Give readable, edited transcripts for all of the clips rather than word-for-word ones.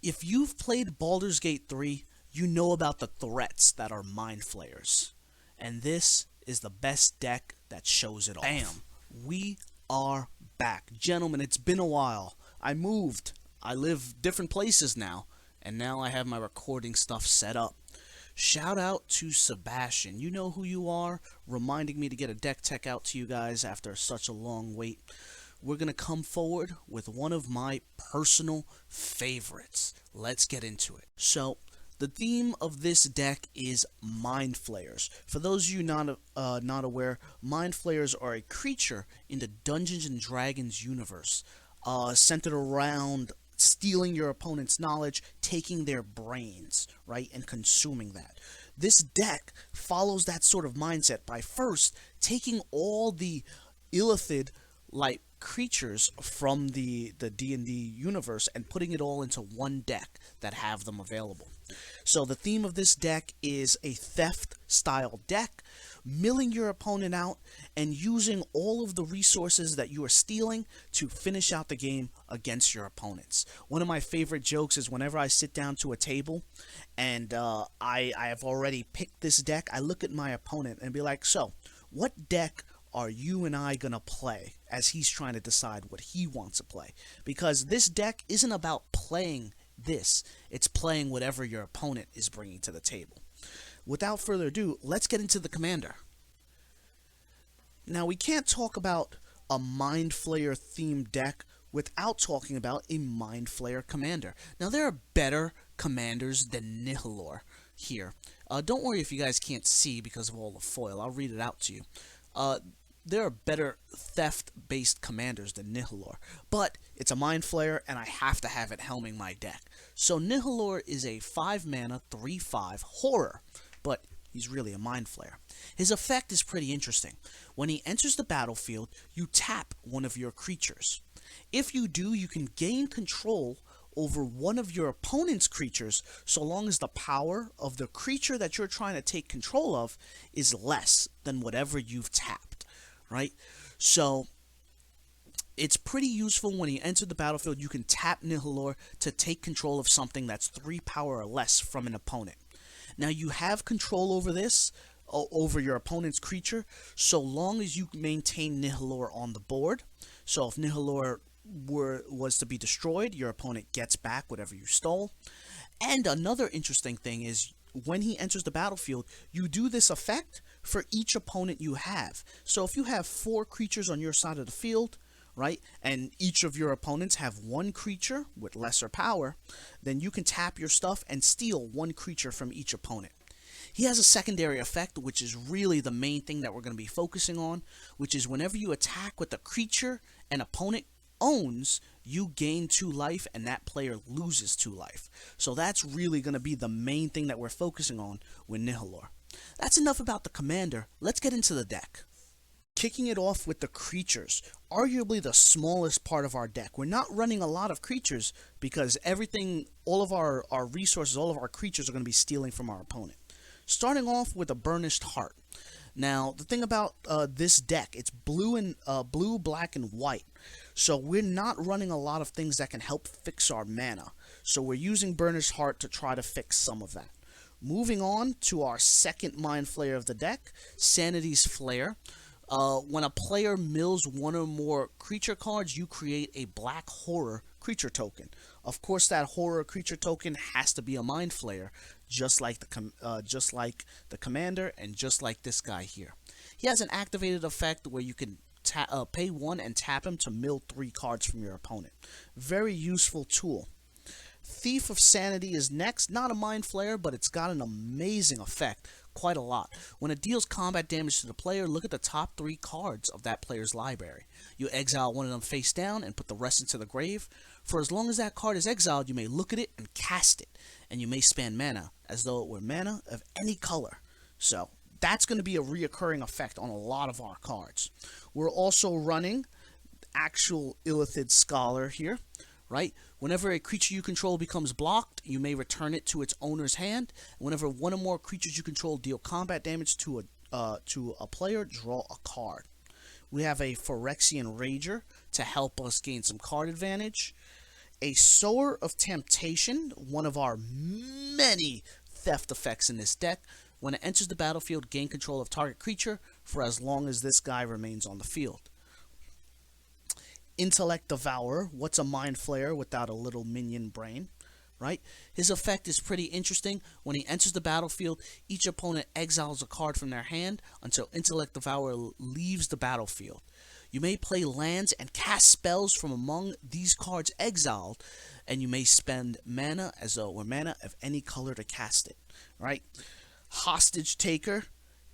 If you've played Baldur's Gate 3, you know about the threats that are Mindflayers. And this is the best deck that shows it off. Bam! We are back. Gentlemen, it's been a while. I moved. I live different places now. And now I have my recording stuff set up. Shout out to Sebastian. You know who you are, reminding me to get a deck tech out to you guys after such a long wait. We're going to come forward with one of my personal favorites. Let's get into it. So, the theme of this deck is Mindflayers. For those of you not aware, Mindflayers are a creature in the Dungeons and Dragons universe, centered around stealing your opponent's knowledge, taking their brains, right, and consuming that. This deck follows that sort of mindset by first taking all the illithid like creatures from the D&D universe and putting it all into one deck that have them available. So the theme of this deck is a theft style deck, milling your opponent out and using all of the resources that you are stealing to finish out the game against your opponents. One of my favorite jokes is whenever I sit down to a table and I have already picked this deck, I look at my opponent and be like, so what deck are you and I gonna play, as he's trying to decide what he wants to play? Because this deck isn't about playing this, it's playing whatever your opponent is bringing to the table. Without further ado, let's get into the commander. Now, we can't talk about a Mindflayer themed deck without talking about a Mindflayer commander. Now, there are better commanders than Nihiloor here. Don't worry if you guys can't see because of all the foil. I'll read it out to you. There are better theft-based commanders than Nihiloor, but it's a Mindflayer, and I have to have it helming my deck. So Nihiloor is a 5-mana, 3/5 horror, but he's really a Mindflayer. His effect is pretty interesting. When he enters the battlefield, you tap one of your creatures. If you do, you can gain control over one of your opponent's creatures so long as the power of the creature that you're trying to take control of is less than whatever you've tapped, right? So it's pretty useful when you enter the battlefield. You can tap Nihiloor to take control of something that's 3 power or less from an opponent. Now you have control over this, over your opponent's creature, so long as you maintain Nihiloor on the board. So if Nihiloor was to be destroyed, your opponent gets back whatever you stole. And another interesting thing is when he enters the battlefield, you do this effect for each opponent you have. So if you have 4 creatures on your side of the field, right, and each of your opponents have 1 creature with lesser power, then you can tap your stuff and steal 1 creature from each opponent. He has a secondary effect, which is really the main thing that we're going to be focusing on, which is whenever you attack with a creature an opponent owns, you gain 2 life and that player loses 2 life. So that's really going to be the main thing that we're focusing on with Nihiloor. That's enough about the commander. Let's get into the deck. Kicking it off with the creatures, arguably the smallest part of our deck. We're not running a lot of creatures because everything, all of our resources, all of our creatures are going to be stealing from our opponent. Starting off with a Burnished Heart. Now, the thing about this deck, it's blue, black, and white. So we're not running a lot of things that can help fix our mana. So we're using Burnished Heart to try to fix some of that. Moving on to our second Mindflayer of the deck, Sanity's Flare. When a player mills 1 or more creature cards, you create a black horror creature token. Of course, that horror creature token has to be a Mindflayer, just like the commander and just like this guy here. He has an activated effect where you can pay 1 and tap him to mill 3 cards from your opponent. Very useful tool. Thief of Sanity is next. Not a Mindflayer, but it's got an amazing effect. Quite a lot. When it deals combat damage to the player, look at the top 3 cards of that player's library. You exile one of them face down and put the rest into the grave. For as long as that card is exiled, you may look at it and cast it. And you may spend mana as though it were mana of any color. So that's going to be a reoccurring effect on a lot of our cards. We're also running actual Illithid Scholar here, right? Whenever a creature you control becomes blocked, you may return it to its owner's hand. Whenever 1 or more creatures you control deal combat damage to a player, draw a card. We have a Phyrexian Rager to help us gain some card advantage. A Sower of Temptation, one of our many theft effects in this deck. When it enters the battlefield, gain control of target creature for as long as this guy remains on the field. Intellect Devourer, what's a Mind Flayer without a little minion brain? Right? His effect is pretty interesting. When he enters the battlefield, each opponent exiles a card from their hand until Intellect Devourer leaves the battlefield. You may play lands and cast spells from among these cards exiled, and you may spend mana mana of any color to cast it. Right? Hostage Taker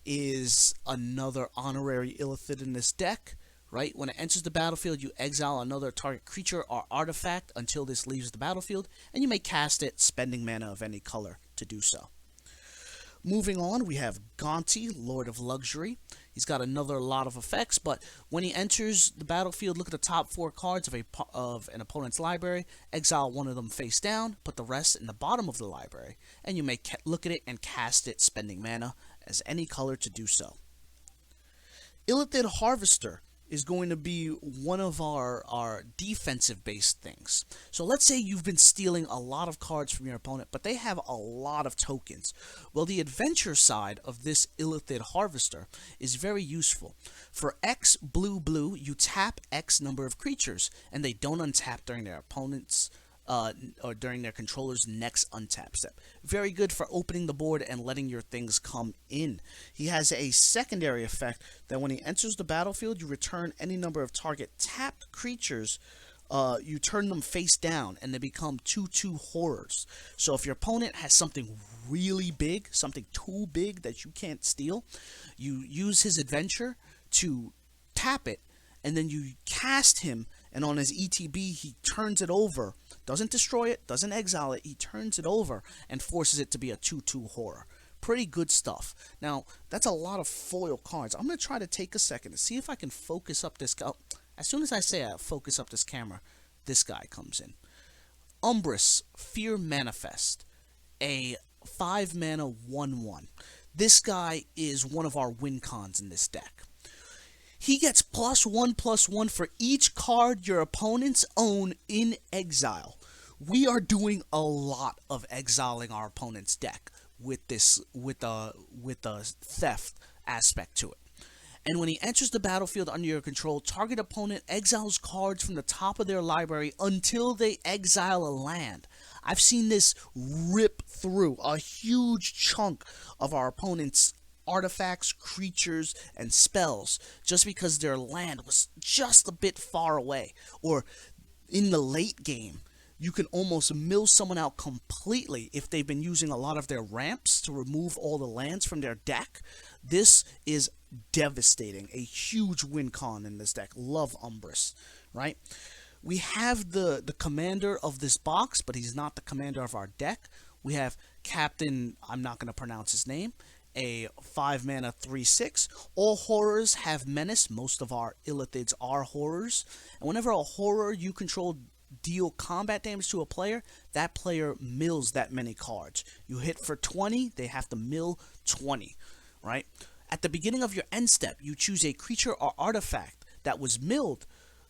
is another honorary illithid in this deck. Right? When it enters the battlefield, you exile another target creature or artifact until this leaves the battlefield, and you may cast it, spending mana of any color to do so. Moving on, we have Gonti, Lord of Luxury. He's got another lot of effects, but when he enters the battlefield, look at the top 4 cards of an opponent's library, exile one of them face down, put the rest in the bottom of the library, and you may look at it and cast it, spending mana as any color to do so. Illithid Harvester is going to be one of our defensive-based things. So let's say you've been stealing a lot of cards from your opponent, but they have a lot of tokens. Well, the adventure side of this Illithid Harvester is very useful. For X blue, you tap X number of creatures, and they don't untap during their opponent's or during their controller's next untap step. Very good for opening the board and letting your things come in. He has a secondary effect that when he enters the battlefield, you return any number of target tapped creatures. You turn them face down and they become 2/2 horrors. So if your opponent has something really big, something too big that you can't steal, you use his adventure to tap it, and then you cast him, and on his ETB, he turns it over. Doesn't destroy it, doesn't exile it, he turns it over and forces it to be a 2/2 horror. Pretty good stuff. Now, that's a lot of foil cards. I'm going to try to take a second to see if I can focus up this guy. As soon as I say I focus up this camera, this guy comes in. Umbrus, Fear Manifest, a 5 mana 1/1. This guy is one of our win cons in this deck. He gets +1/+1 for each card your opponents own in exile. We are doing a lot of exiling our opponent's deck with this, with the theft aspect to it. And when he enters the battlefield under your control, target opponent exiles cards from the top of their library until they exile a land. I've seen this rip through a huge chunk of our opponent's artifacts, creatures, and spells just because their land was just a bit far away. Or in the late game, you can almost mill someone out completely if they've been using a lot of their ramps to remove all the lands from their deck. This is devastating. A huge win con in this deck. Love Umbrus, right? We have the commander of this box, but he's not the commander of our deck. We have Captain, I'm not going to pronounce his name, a 5 mana 3/6. All horrors have menace. Most of our illithids are horrors. And whenever a horror you control deal combat damage to a player, that player mills that many cards. You hit for 20, they have to mill 20, right? At the beginning of your end step, you choose a creature or artifact that was milled,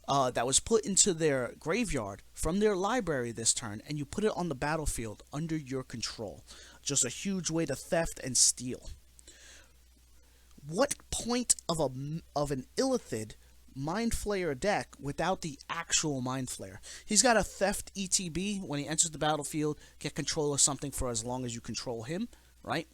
that was put into their graveyard from their library this turn, and you put it on the battlefield under your control. Just a huge way to theft and steal. What point of an illithid Mindflayer deck without the actual Mindflayer? He's got a theft ETB. When he enters the battlefield, get control of something for as long as you control him, right?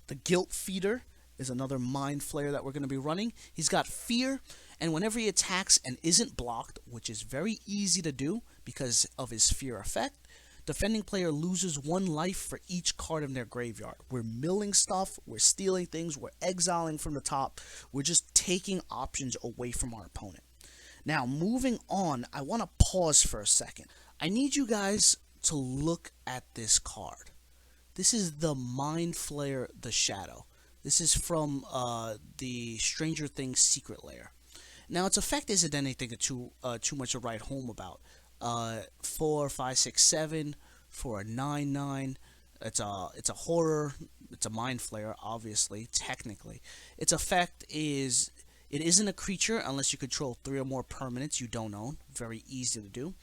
The Guilt Feeder is another Mindflayer that we're going to be running. He's got Fear, and whenever he attacks and isn't blocked, which is very easy to do because of his Fear effect, defending player loses 1 life for each card in their graveyard. We're milling stuff, we're stealing things, we're exiling from the top, we're just taking options away from our opponent. Now, moving on, I want to pause for a second. I need you guys to look at this card. This is the Mindflayer the Shadow. This is from the Stranger Things Secret Lair. Now, its effect isn't anything too much to write home about. 4, 5, 6, 7 for a 9/9. It's a horror. It's a Mindflayer, obviously, technically. Its effect is, it isn't a creature unless you control 3 or more permanents you don't own. Very easy to do.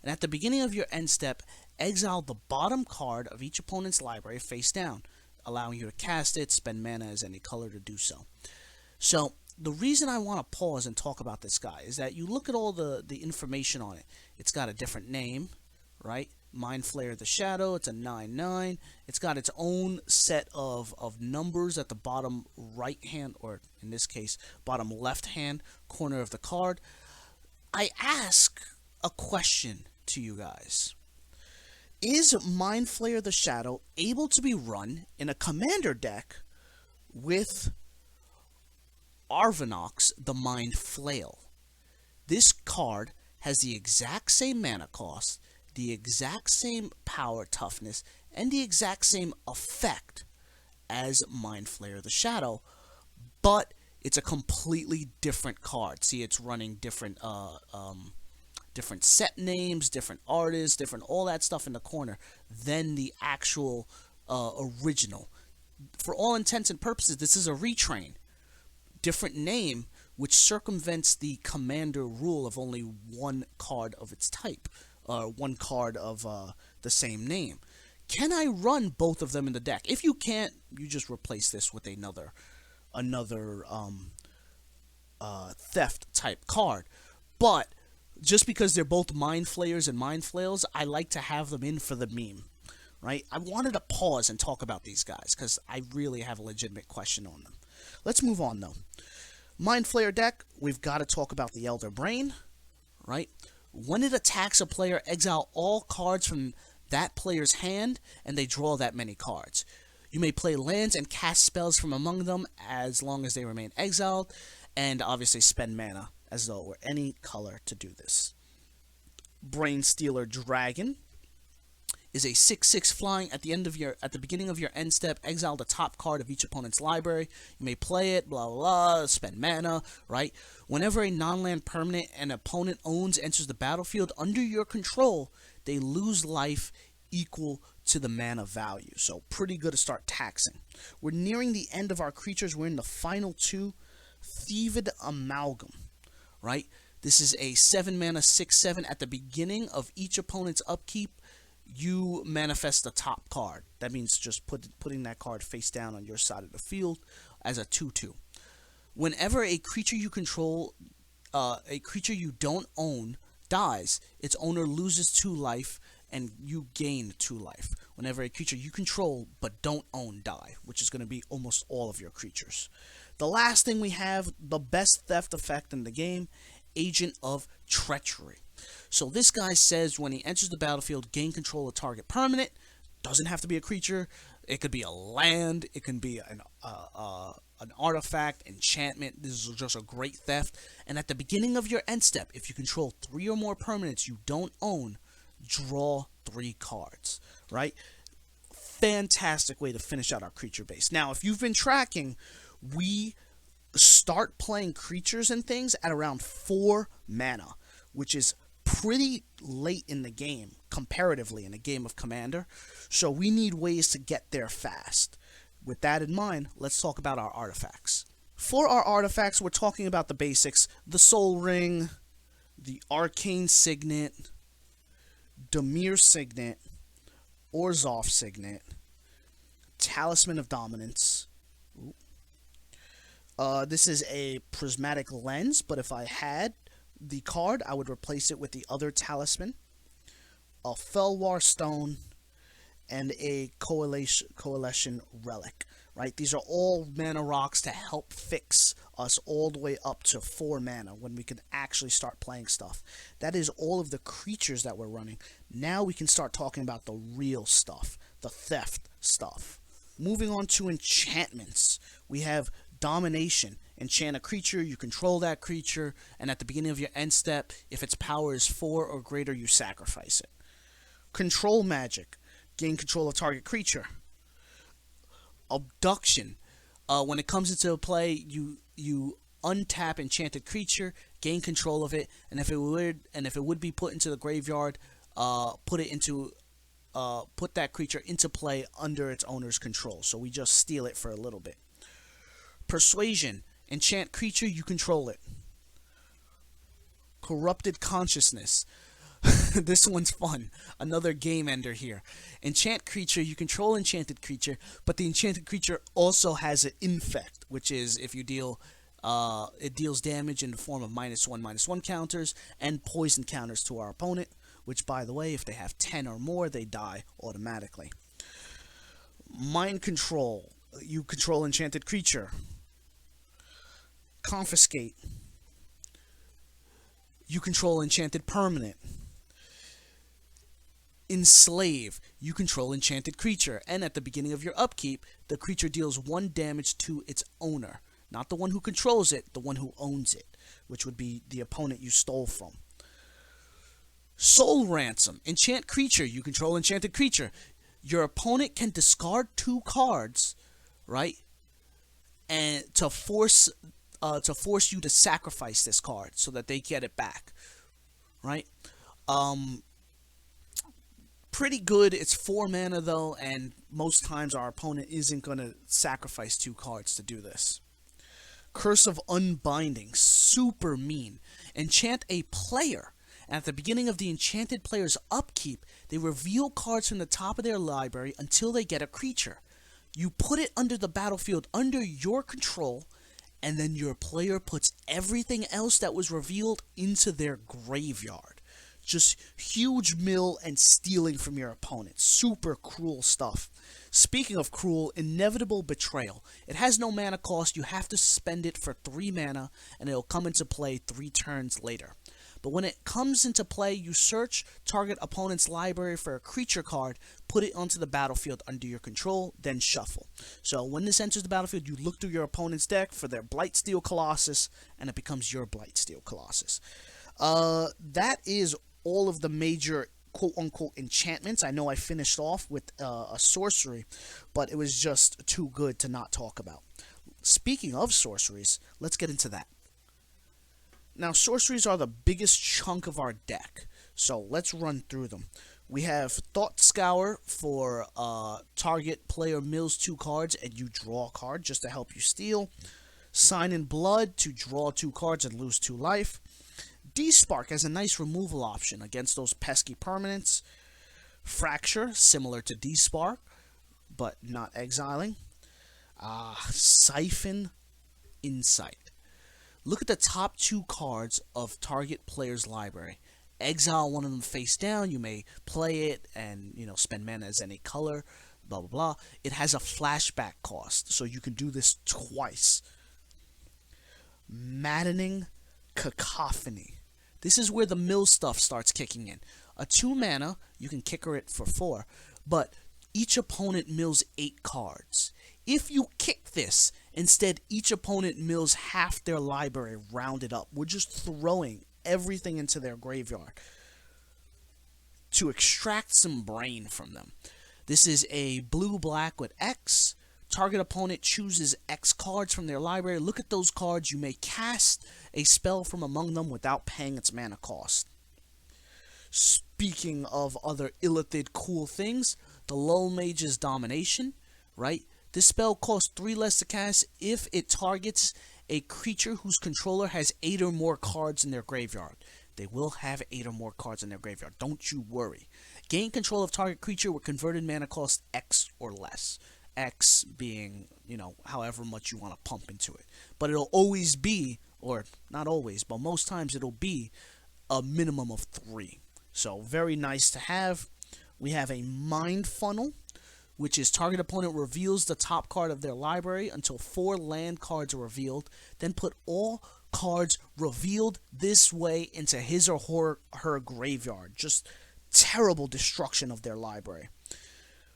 And at the beginning of your end step, exile the bottom card of each opponent's library face down, allowing you to cast it, spend mana as any color to do so. So the reason I want to pause and talk about this guy is that you look at all the information on it. It's got a different name, right? Mindflayer the Shadow, it's a 9/9. It's got its own set of numbers at the bottom right hand, or in this case, bottom left hand corner of the card. I ask a question to you guys. Is Mindflayer the Shadow able to be run in a commander deck with Arvinox the Mind Flail? This card has the exact same mana cost, the exact same power toughness, and the exact same effect as Mindflayer the Shadow, but it's a completely different card. See, it's running different different set names, different artists, different all that stuff in the corner than the actual original. For all intents and purposes, this is a retrain. Different name, which circumvents the commander rule of only one card of its type, one card of the same name. Can I run both of them in the deck? If you can't, you just replace this with another theft type card. But just because they're both Mind Flayers and Mind Flails, I like to have them in for the meme, right? I wanted to pause and talk about these guys because I really have a legitimate question on them. Let's move on though. Mindflayer deck, we've got to talk about the Elder Brain, right? When it attacks a player, exile all cards from that player's hand, and they draw that many cards. You may play lands and cast spells from among them as long as they remain exiled, and obviously spend mana as though it were any color to do this. Brain Stealer Dragon is a 6/6 flying. At the beginning of your end step, exile the top card of each opponent's library. You may play it, blah blah blah, spend mana, right? Whenever a non-land permanent an opponent owns enters the battlefield under your control, they lose life equal to the mana value. So pretty good to start taxing. We're nearing the end of our creatures. We're in the final two. Thieved Amalgam, right? This is a 7 mana 6/7. At the beginning of each opponent's upkeep, you manifest the top card. That means just putting that card face down on your side of the field as a 2/2. Whenever a creature you control, a creature you don't own dies, its owner loses 2 life and you gain 2 life. Whenever a creature you control but don't own die, which is going to be almost all of your creatures. The last thing we have, the best theft effect in the game, Agent of Treachery. So this guy says when he enters the battlefield, gain control of target permanent. Doesn't have to be a creature. It could be a land. It can be an artifact, enchantment. This is just a great theft. And at the beginning of your end step, if you control 3 or more permanents you don't own, draw 3 cards, right? Fantastic way to finish out our creature base. Now, if you've been tracking, we start playing creatures and things at around 4 mana, which is pretty late in the game, comparatively, in a game of Commander. So we need ways to get there fast. With that in mind, let's talk about our artifacts. For our artifacts, we're talking about the basics: the Soul Ring, the Arcane Signet, Dimir Signet, Orzhov Signet, Talisman of Dominance. This is a prismatic lens, but if I had the card, I would replace it with the other talisman, a Felwar Stone, and a Coalition Relic, right? These are all mana rocks to help fix us all the way up to 4 mana when we can actually start playing stuff. That is all of the creatures that we're running. Now we can start talking about the real stuff, the theft stuff. Moving on to enchantments. We have Domination. Enchant a creature, you control that creature, and at the beginning of your end step, if its power is 4 or greater, you sacrifice it. Control magic. Gain control of target creature. Abduction. When it comes into play, you untap enchanted creature, gain control of it, and if it would be put into the graveyard, put that creature into play under its owner's control. So we just steal it for a little bit. Persuasion. Enchant creature, you control it. Corrupted Consciousness. This one's fun. Another game ender here. Enchant creature. You control enchanted creature, but the enchanted creature also has an infect, which is if you deal, it deals damage in the form of -1/-1 counters and poison counters to our opponent. Which, by the way, if they have 10 or more, they die automatically. Mind control. You control enchanted creature. Confiscate. You control enchanted permanent. Enslave. You control enchanted creature. And at the beginning of your upkeep, the creature deals 1 damage to its owner. Not the one who controls it, the one who owns it, which would be the opponent you stole from. Soul Ransom. Enchant creature. You control enchanted creature. Your opponent can discard 2 cards, right? And to force you to sacrifice this card so that they get it back, right? Pretty good. It's 4 mana though, and most times our opponent isn't going to sacrifice 2 cards to do this. Curse of Unbinding. Super mean. Enchant a player. And at the beginning of the enchanted player's upkeep, they reveal cards from the top of their library until they get a creature. You put it under the battlefield under your control, and then your player puts everything else that was revealed into their graveyard. Just huge mill and stealing from your opponent. Super cruel stuff. Speaking of cruel, Inevitable Betrayal. It has no mana cost. You have to spend it for 3 mana, and it'll come into play 3 turns later. But when it comes into play, you search target opponent's library for a creature card, put it onto the battlefield under your control, then shuffle. So when this enters the battlefield, you look through your opponent's deck for their Blightsteel Colossus, and it becomes your Blightsteel Colossus. That is all of the major quote-unquote enchantments. I know I finished off with a sorcery, but it was just too good to not talk about. Speaking of sorceries, let's get into that. Now, sorceries are the biggest chunk of our deck, so let's run through them. We have Thought Scour for target player mills 2 cards and you draw a card just to help you steal. Sign in Blood to draw 2 cards and lose 2 life. Despark has a nice removal option against those pesky permanents. Fracture, similar to Despark, but not exiling. Siphon Insight. Look at the top 2 cards of target player's library. Exile one of them face down. You may play it and, spend mana as any color, blah, blah, blah. It has a flashback cost, so you can do this twice. Maddening Cacophony. This is where the mill stuff starts kicking in. A 2 mana, you can kicker it for 4, but each opponent mills 8 cards. If you kick this, instead each opponent mills half their library rounded up. We're just throwing everything into their graveyard to extract some brain from them. This is a blue-black with X. Target opponent chooses X cards from their library. Look at those cards. You may cast a spell from among them without paying its mana cost. Speaking of other Illithid cool things, the Lull Mage's Domination, right? This spell costs 3 less to cast if it targets a creature whose controller has 8 or more cards in their graveyard. They will have 8 or more cards in their graveyard. Don't you worry. Gain control of target creature with converted mana cost X or less. X being, however much you want to pump into it. But it'll always be, or not always, but most times it'll be a minimum of 3. So very nice to have. We have a Mind Funnel, which is target opponent reveals the top card of their library until 4 land cards are revealed. Then put all cards revealed this way into his or her graveyard. Just terrible destruction of their library.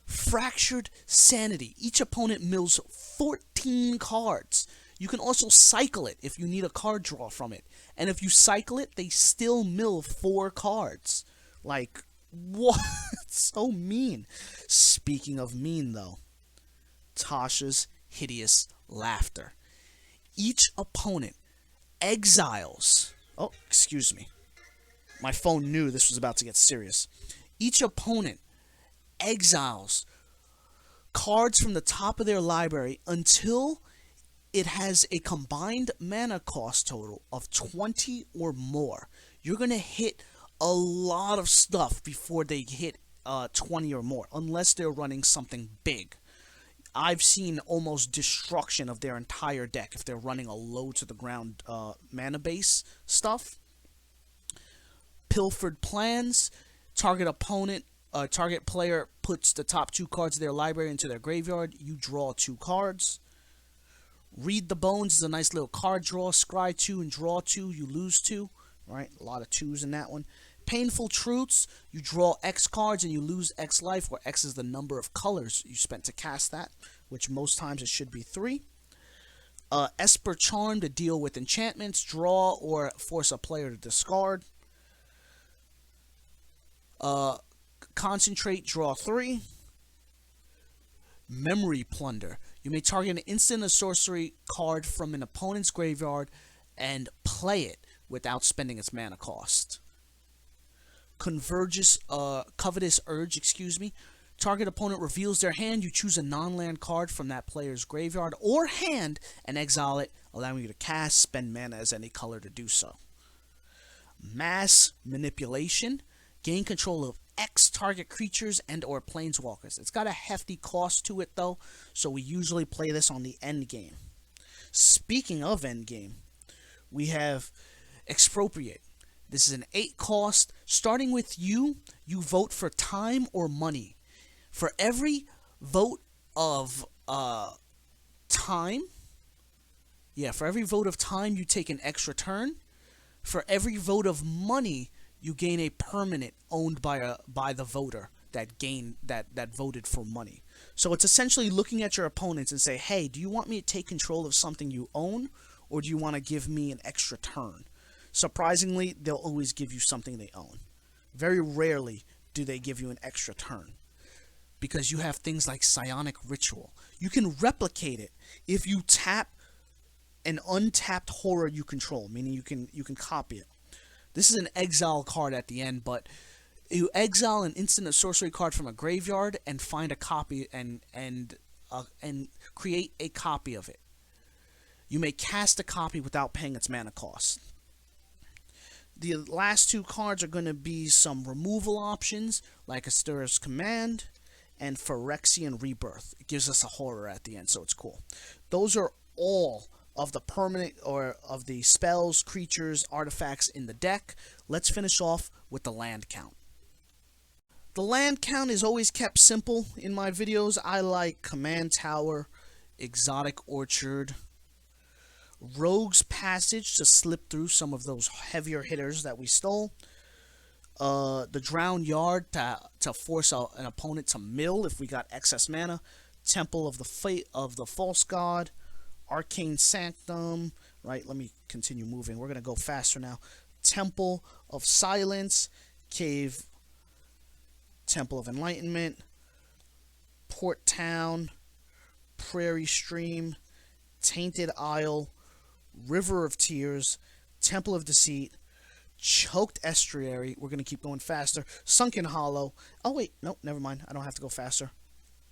Fractured Sanity. Each opponent mills 14 cards. You can also cycle it if you need a card draw from it. And if you cycle it, they still mill 4 cards. Like, what? So mean. Speaking of mean, though, Tasha's Hideous Laughter. Each opponent exiles. Oh, excuse me. My phone knew this was about to get serious. Each opponent exiles cards from the top of their library until it has a combined mana cost total of 20 or more. You're going to hit a lot of stuff before they hit 20 or more, unless they're running something big. I've seen almost destruction of their entire deck if they're running a low to the ground mana base stuff. Pilfered Plans. Target player puts the top 2 cards of their library into their graveyard. You draw 2 cards. Read the Bones is a nice little card draw. Scry 2 and draw 2. You lose 2. Right? A lot of 2s in that one. Painful Truths. You draw X cards and you lose X life, where X is the number of colors you spent to cast that, which most times it should be 3. Esper Charm to deal with enchantments. Draw or force a player to discard. Concentrate, draw 3. Memory Plunder. You may target an instant or sorcery card from an opponent's graveyard and play it without spending its mana cost. Covetous Urge, Target opponent reveals their hand. You choose a non-land card from that player's graveyard or hand and exile it, allowing you to cast, spend mana as any color to do so. Mass Manipulation. Gain control of X target creatures and or planeswalkers. It's got a hefty cost to it though, so we usually play this on the end game. Speaking of end game, we have Expropriate. This is an 8 cost. Starting with you vote for time or money. For every vote of time, you take an extra turn. For every vote of money, you gain a permanent owned by the voter that voted for money. So it's essentially looking at your opponents and say, hey, do you want me to take control of something you own, or do you want to give me an extra turn? Surprisingly, they'll always give you something they own. Very rarely do they give you an extra turn, because you have things like Psionic Ritual. You can replicate it if you tap an untapped horror you control, meaning you can copy it. This is an exile card at the end, but you exile an instant or sorcery card from a graveyard and find a copy and create a copy of it. You may cast a copy without paying its mana cost. The last 2 cards are going to be some removal options, like Asura's Command and Phyrexian Rebirth. It gives us a horror at the end, so it's cool. Those are all of the permanent or of the spells, creatures, artifacts in the deck. Let's finish off with the land count. The land count is always kept simple in my videos. I like Command Tower, Exotic Orchard, Rogue's Passage to slip through some of those heavier hitters that we stole. The Drowned Yard to force an opponent to mill if we got excess mana. Temple of the False God. Arcane Sanctum, right? Let me continue moving. We're going to go faster now. Temple of Silence, Cave, Temple of Enlightenment, Port Town, Prairie Stream, Tainted Isle, River of Tears, Temple of Deceit, Choked Estuary. We're going to keep going faster. Sunken Hollow. Oh, wait. Nope, never mind. I don't have to go faster.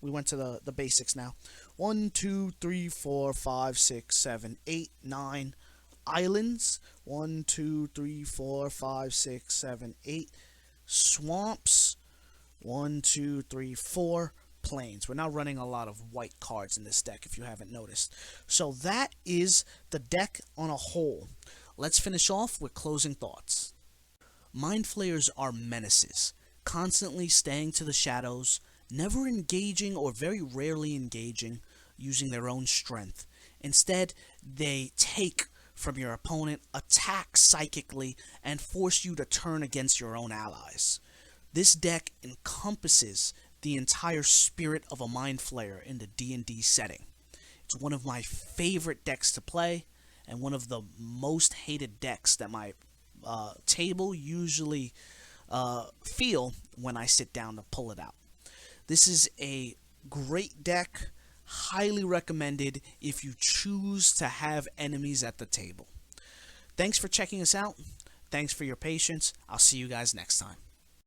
We went to the basics now. 1, 2, 3, 4, 5, 6, 7, 8, 9 islands. 1, 2, 3, 4, 5, 6, 7, 8 swamps. 1, 2, 3, 4 plains. We're now running a lot of white cards in this deck, if you haven't noticed. So that is the deck on a whole. Let's finish off with closing thoughts. Mindflayers are menaces, constantly staying to the shadows, never engaging or very rarely engaging, using their own strength. Instead, they take from your opponent, attack psychically, and force you to turn against your own allies. This deck encompasses the entire spirit of a Mindflayer in the D&D setting. It's one of my favorite decks to play, and one of the most hated decks that my table usually feel when I sit down to pull it out. This is a great deck, highly recommended if you choose to have enemies at the table. Thanks for checking us out. Thanks for your patience. I'll see you guys next time.